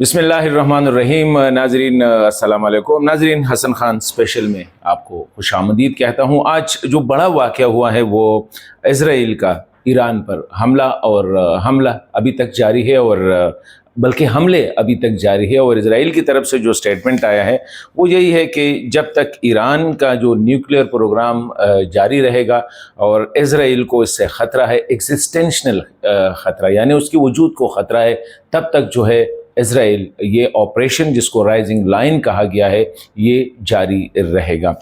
बिस्मिल्लाहिर्रहमानिर्रहीम। नाजरीन अस्सलाम वालेकुम। नाजरीन, हसन खान स्पेशल में आपको खुशामदीद कहता हूँ। आज जो बड़ा वाक़या हुआ है वो इज़राइल का ईरान पर हमला, और हमला अभी तक जारी है, और बल्कि हमले अभी तक जारी है। और इज़राइल की तरफ से जो स्टेटमेंट आया है वो यही है कि जब तक ईरान का जो न्यूक्लियर प्रोग्राम जारी रहेगा और इज़राइल को इससे ख़तरा है, एग्जिस्टेंशनल ख़तरा, यानी उसकी वजूद को ख़तरा है, तब तक जो है इज़राइल ये ऑपरेशन, जिसको राइजिंग लाइन कहा गया है, ये जारी रहेगा।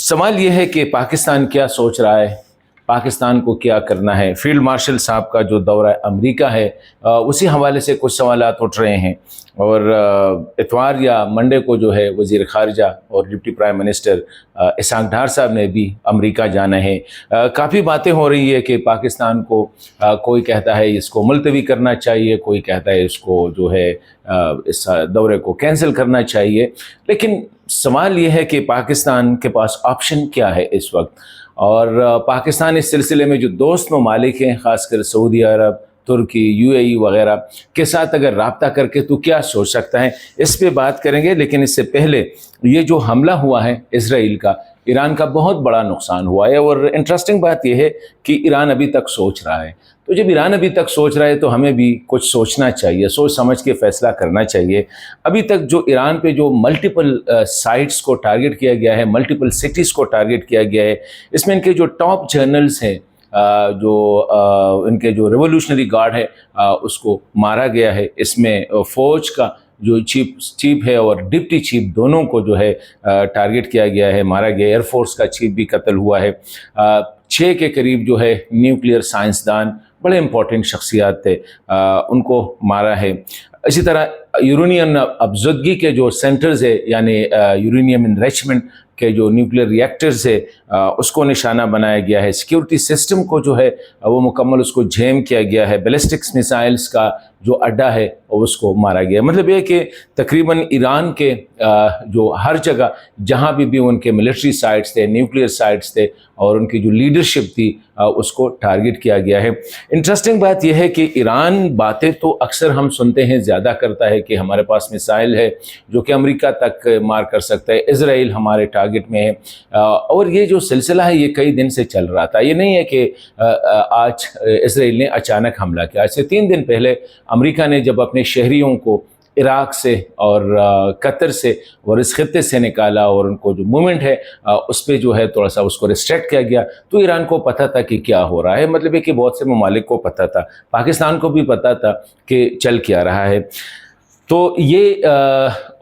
सवाल ये है कि पाकिस्तान क्या सोच रहा है, पाकिस्तान को क्या करना है। फील्ड मार्शल साहब का जो दौरा अमेरिका है उसी हवाले से कुछ सवालात उठ रहे हैं, और इतवार या मंडे को जो है वज़ीर ख़ारिजा और डिप्टी प्राइम मिनिस्टर इसहाक डार साहब ने भी अमेरिका जाना है। काफ़ी बातें हो रही है कि पाकिस्तान को कोई कहता है इसको मुलतवी करना चाहिए, कोई कहता है इसको जो है इस दौरे को कैंसिल करना चाहिए। लेकिन सवाल ये है कि पाकिस्तान के पास ऑप्शन क्या है इस वक्त, और पाकिस्तान इस सिलसिले में जो दोस्त ममालिक हैं, ख़ासकर सऊदी अरब, तुर्की, यूएई वग़ैरह के साथ अगर रब्ता करके तो क्या सोच सकता है, इस पे बात करेंगे। लेकिन इससे पहले ये जो हमला हुआ है इज़राइल का, ईरान का बहुत बड़ा नुकसान हुआ है। और इंटरेस्टिंग बात यह है कि ईरान अभी तक सोच रहा है। तो जब ईरान अभी तक सोच रहा है तो हमें भी कुछ सोचना चाहिए, सोच समझ के फ़ैसला करना चाहिए। अभी तक जो ईरान पे जो मल्टीपल साइट्स को टारगेट किया गया है, मल्टीपल सिटीज़ को टारगेट किया गया है, इसमें इनके जो टॉप जनरल्स हैं, इनके जो रेवोल्यूशनरी गार्ड है उसको मारा गया है। इसमें फ़ौज का जो चीफ है और डिप्टी चीफ दोनों को जो है टारगेट किया गया है, मारा गया। एयरफोर्स का चीफ भी कत्ल हुआ है। 6 के करीब जो है न्यूक्लियर साइंसदान, बड़े इंपॉर्टेंट शख्सियात थे, उनको मारा है। इसी तरह यूरेनियम अफज़दगी के जो सेंटर्स है, यानी यूरेनियम इनरिचमेंट के जो न्यूक्लियर रिएक्टर्स है, उसको निशाना बनाया गया है। सिक्योरिटी सिस्टम को जो है वो मुकम्मल उसको जैम किया गया है। बैलिस्टिक्स मिसाइल्स का जो अड्डा है उसको मारा गया। मतलब ये कि तकरीबन ईरान के जो हर जगह जहाँ भी उनके मिलिट्री साइट्स थे, न्यूक्लियर साइट्स थे, और उनकी जो लीडरशिप थी उसको टारगेट किया गया है। इंटरेस्टिंग बात यह है कि ईरान बातें तो अक्सर हम सुनते हैं, ज़्यादा करता है कि हमारे पास मिसाइल है जो कि अमेरिका तक मार कर सकता है, इज़राइल हमारे टारगेट में है। और ये जो सिलसिला है ये कई दिन से चल रहा था। ये नहीं है कि आज इज़राइल ने अचानक हमला किया। आज से 3 दिन पहले अमेरिका ने जब अपने शहरियों को इराक़ से और कतर से और इस खत्ते से निकाला, और उनको जो मूवमेंट है उस पर जो है थोड़ा सा उसको रिस्ट्रिक्ट किया गया, तो ईरान को पता था कि क्या हो रहा है। मतलब है कि बहुत से ममालिक को पता था, पाकिस्तान को भी पता था कि चल क्या रहा है। तो ये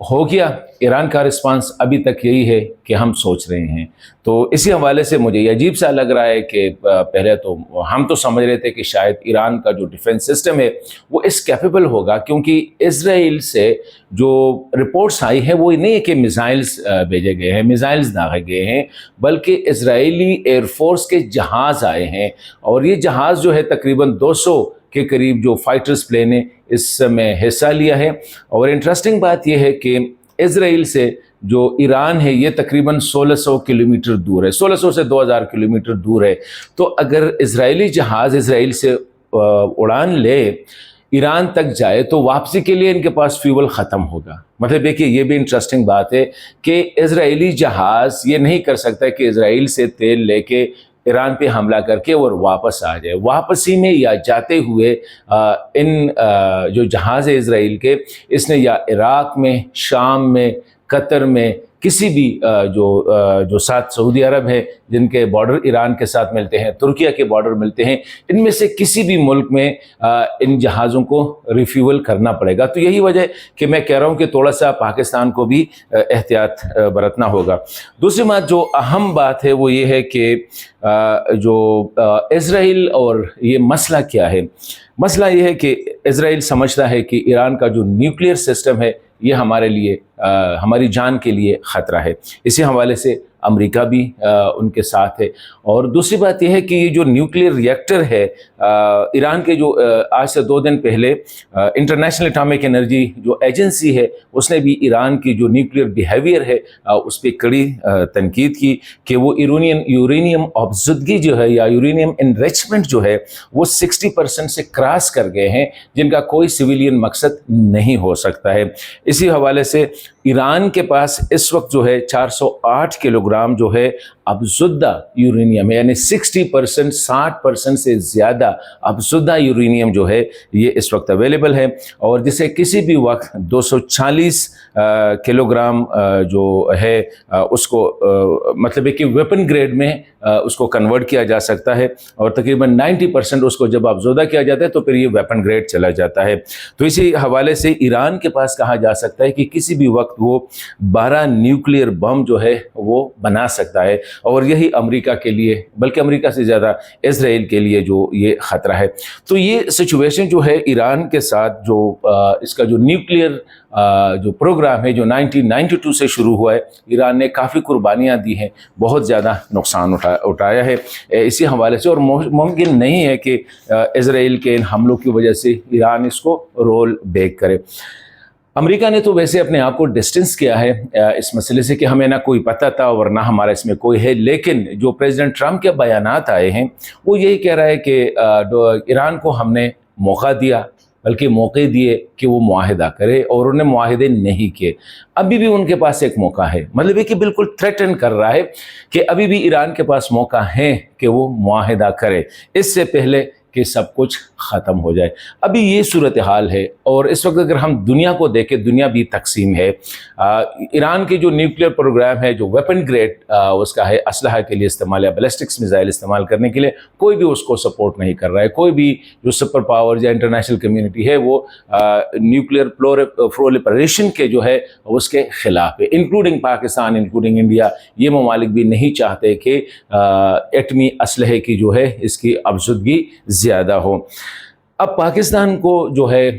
हो गया। ईरान का रिस्पांस अभी तक यही है कि हम सोच रहे हैं। तो इसी हवाले से मुझे ये अजीब सा लग रहा है कि पहले तो हम तो समझ रहे थे कि शायद ईरान का जो डिफेंस सिस्टम है वो इस कैपेबल होगा, क्योंकि इज़राइल से जो रिपोर्ट्स आई है वो नहीं है कि मिसाइल्स भेजे गए हैं, मिसाइल्स दागे गए हैं, बल्कि इज़राइली एयरफोर्स के जहाज़ आए हैं। और ये जहाज़ जो है तकरीबन 200 के करीब जो फाइटर्स प्लेन ने इसमें हिस्सा लिया है। और इंटरेस्टिंग बात यह है कि इज़राइल से जो ईरान है ये तकरीबन 1600 किलोमीटर दूर है, 1600 से 2000 किलोमीटर दूर है। तो अगर इज़राइली जहाज़ इज़राइल से उड़ान ले, ईरान तक जाए, तो वापसी के लिए इनके पास फ्यूल ख़त्म होगा। मतलब देखिए, ये भी इंटरेस्टिंग बात है कि इज़राइली जहाज़ ये नहीं कर सकता कि इज़राइल से तेल लेके ईरान पे हमला करके और वापस आ जाए। वापसी में या जाते हुए इन जो जहाज़ है इज़राइल के, इसने या इराक़ में, शाम में, कतर में, किसी भी जो साथ सऊदी अरब है जिनके बॉर्डर ईरान के साथ मिलते हैं, तुर्किया के बॉर्डर मिलते हैं, इनमें से किसी भी मुल्क में इन जहाज़ों को रिफ्यूल करना पड़ेगा। तो यही वजह कि मैं कह रहा हूँ कि थोड़ा सा पाकिस्तान को भी एहतियात बरतना होगा। दूसरी बात, जो अहम बात है वो ये है कि जो इज़राइल और ये मसला क्या है। मसला ये है कि इज़राइल समझता है कि ईरान का जो न्यूक्लियर सिस्टम है ये हमारे लिए ہماری جان کے لیے خطرہ ہے۔ اسی حوالے سے امریکہ بھی ان کے ساتھ ہے۔ اور دوسری بات یہ ہے کہ یہ جو نیوکلیئر ریئیکٹر ہے، ایران کے جو آج سے 2 دن پہلے انٹرنیشنل اٹامک انرجی جو ایجنسی ہے اس نے بھی ایران کی جو نیوکلیئر بیہیویئر ہے اس پہ کڑی تنقید کی کہ وہ یورینیم افزودگی جو ہے یا یورینیم انریچمنٹ جو ہے وہ 60% سے کراس کر گئے ہیں، جن کا کوئی سویلین مقصد نہیں ہو سکتا ہے۔ اسی حوالے سے ایران کے پاس اس وقت جو ہے 408 کلو گرام جو ہے افزودہ یورینیم، یعنی 60% سے زیادہ افزودہ یورینیم جو ہے یہ اس وقت اویلیبل ہے، اور جسے کسی بھی وقت 240 کلو گرام جو ہے اس کو مطلب ہے کہ ویپن گریڈ میں اس کو کنورٹ کیا جا سکتا ہے، اور تقریباً 90% اس کو جب افزودہ کیا جاتا ہے تو پھر یہ ویپن گریڈ چلا جاتا ہے۔ تو اسی حوالے سے ایران کے پاس کہا جا سکتا ہے کہ کسی بھی وقت وہ 12 نیوکلیئر بم جو ہے وہ بنا سکتا ہے، اور یہی امریکہ کے لیے، بلکہ امریکہ سے زیادہ اسرائیل کے لیے جو یہ خطرہ ہے۔ تو یہ سچویشن جو ہے ایران کے ساتھ، جو اس کا جو نیوکلیئر جو پروگرام ہے جو 1992 سے شروع ہوا ہے، ایران نے کافی قربانیاں دی ہیں، بہت زیادہ نقصان اٹھایا ہے اسی حوالے سے، اور ممکن نہیں ہے کہ اسرائیل کے ان حملوں کی وجہ سے ایران اس کو رول بیک کرے۔ امریکہ نے تو ویسے اپنے آپ کو ڈسٹنس کیا ہے اس مسئلے سے کہ ہمیں نہ کوئی پتہ تھا اور نہ ہمارا اس میں کوئی ہے، لیکن جو پریزیڈنٹ ٹرمپ کے بیانات آئے ہیں وہ یہی کہہ رہا ہے کہ ایران کو ہم نے موقع دیا، بلکہ موقع دیے کہ وہ معاہدہ کرے، اور انہوں نے معاہدے نہیں کیے۔ ابھی بھی ان کے پاس ایک موقع ہے، مطلب یہ کہ بالکل تھریٹن کر رہا ہے کہ ابھی بھی ایران کے پاس موقع ہے کہ وہ معاہدہ کرے اس سے پہلے کہ سب کچھ ختم ہو جائے۔ ابھی یہ صورتحال ہے، اور اس وقت اگر ہم دنیا کو دیکھیں، دنیا بھی تقسیم ہے۔ ایران کی جو نیوکلیئر پروگرام ہے، جو ویپن گریڈ اس کا ہے، اسلحہ کے لیے استعمال یا بیلسٹکس میزائل استعمال کرنے کے لیے، کوئی بھی اس کو سپورٹ نہیں کر رہا ہے۔ کوئی بھی جو سپر پاور یا انٹرنیشنل کمیونٹی ہے وہ نیوکلیئر پرولیفریشن کے جو ہے اس کے خلاف ہے، انکلوڈنگ پاکستان، انکلوڈنگ انڈیا۔ یہ ممالک بھی نہیں چاہتے کہ ایٹمی اسلحے کی جو ہے اس کی افزودگی زیادہ ہو۔ اب پاکستان کو جو ہے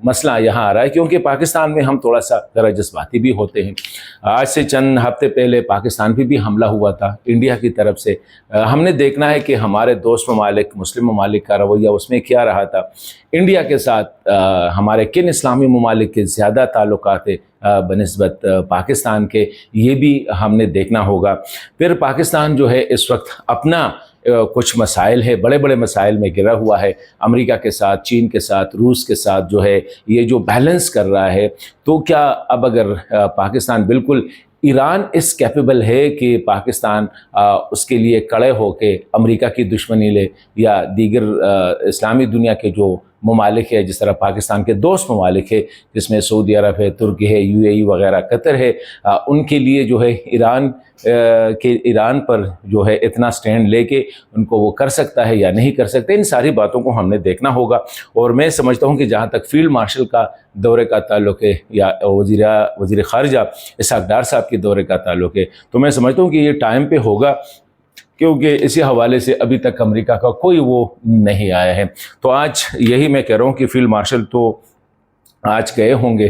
مسئلہ یہاں آ رہا ہے، کیونکہ پاکستان میں ہم تھوڑا سا ذرا جذباتی بھی ہوتے ہیں۔ آج سے چند ہفتے پہلے پاکستان پہ بھی حملہ ہوا تھا انڈیا کی طرف سے۔ ہم نے دیکھنا ہے کہ ہمارے دوست ممالک، مسلم ممالک کا رویہ اس میں کیا رہا تھا۔ انڈیا کے ساتھ ہمارے کن اسلامی ممالک کے زیادہ تعلقات بنسبت پاکستان کے، یہ بھی ہم نے دیکھنا ہوگا۔ پھر پاکستان جو ہے اس وقت اپنا کچھ مسائل ہے، بڑے بڑے مسائل میں گرا ہوا ہے، امریکہ کے ساتھ، چین کے ساتھ، روس کے ساتھ جو ہے یہ جو بیلنس کر رہا ہے۔ تو کیا اب اگر پاکستان بالکل، ایران اس کیپیبل ہے کہ پاکستان اس کے لیے کڑے ہو کے امریکہ کی دشمنی لے، یا دیگر اسلامی دنیا کے جو ممالک ہے، جس طرح پاکستان کے دوست ممالک ہے جس میں سعودی عرب ہے، ترکی ہے، UAE وغیرہ، قطر ہے، ان کے لیے جو ہے ایران پر جو ہے اتنا سٹینڈ لے کے ان کو وہ کر سکتا ہے یا نہیں کر سکتا۔ ان ساری باتوں کو ہم نے دیکھنا ہوگا، اور میں سمجھتا ہوں کہ جہاں تک فیلڈ مارشل کا دورے کا تعلق ہے یا وزیر خارجہ اسحاق ڈار صاحب کے دورے کا تعلق ہے، تو میں سمجھتا ہوں کہ یہ ٹائم پہ ہوگا، کیونکہ اسی حوالے سے ابھی تک امریکہ کا کوئی وہ نہیں آیا ہے۔ تو آج یہی میں کہہ رہا ہوں کہ فیلڈ مارشل تو آج گئے ہوں گے،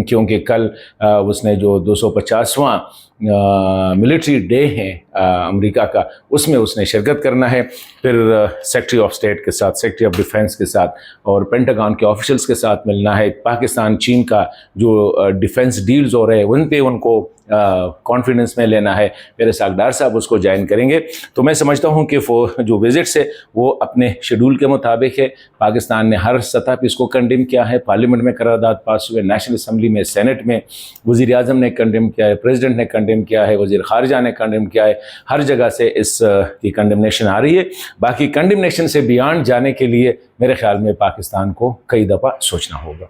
کیونکہ کل اس نے جو 250واں ملٹری ڈے ہے امریکہ کا، اس میں اس نے شرکت کرنا ہے۔ پھر سیکرٹری آف اسٹیٹ کے ساتھ، سیکرٹری آف ڈیفینس کے ساتھ اور پینٹاگون کے آفیشلز کے ساتھ ملنا ہے۔ پاکستان چین کا جو ڈیفینس ڈیلز ہو رہے ہیں ان پہ ان کو کانفیڈنس میں لینا ہے۔ پھر اسحاق ڈار صاحب اس کو جوائن کریں گے۔ تو میں سمجھتا ہوں کہ جو وزٹس ہے وہ اپنے شیڈول کے مطابق ہے۔ پاکستان نے ہر سطح پہ اس کو کنڈیم کیا ہے، پارلیمنٹ میں قرارداد پاس ہوئے، نیشنل اسمبلی میں، سینٹ میں، وزیر اعظم نے کنڈیم کیا ہے، پریزیڈنٹ نے کنڈیم کیا ہے، وزیر خارجہ نے کنڈیم کیا ہے، ہر جگہ سے اس کی کنڈمنیشن آ رہی ہے۔ باقی کنڈمنیشن سے بیانڈ جانے کے لیے میرے خیال میں پاکستان کو کئی دفعہ سوچنا ہوگا۔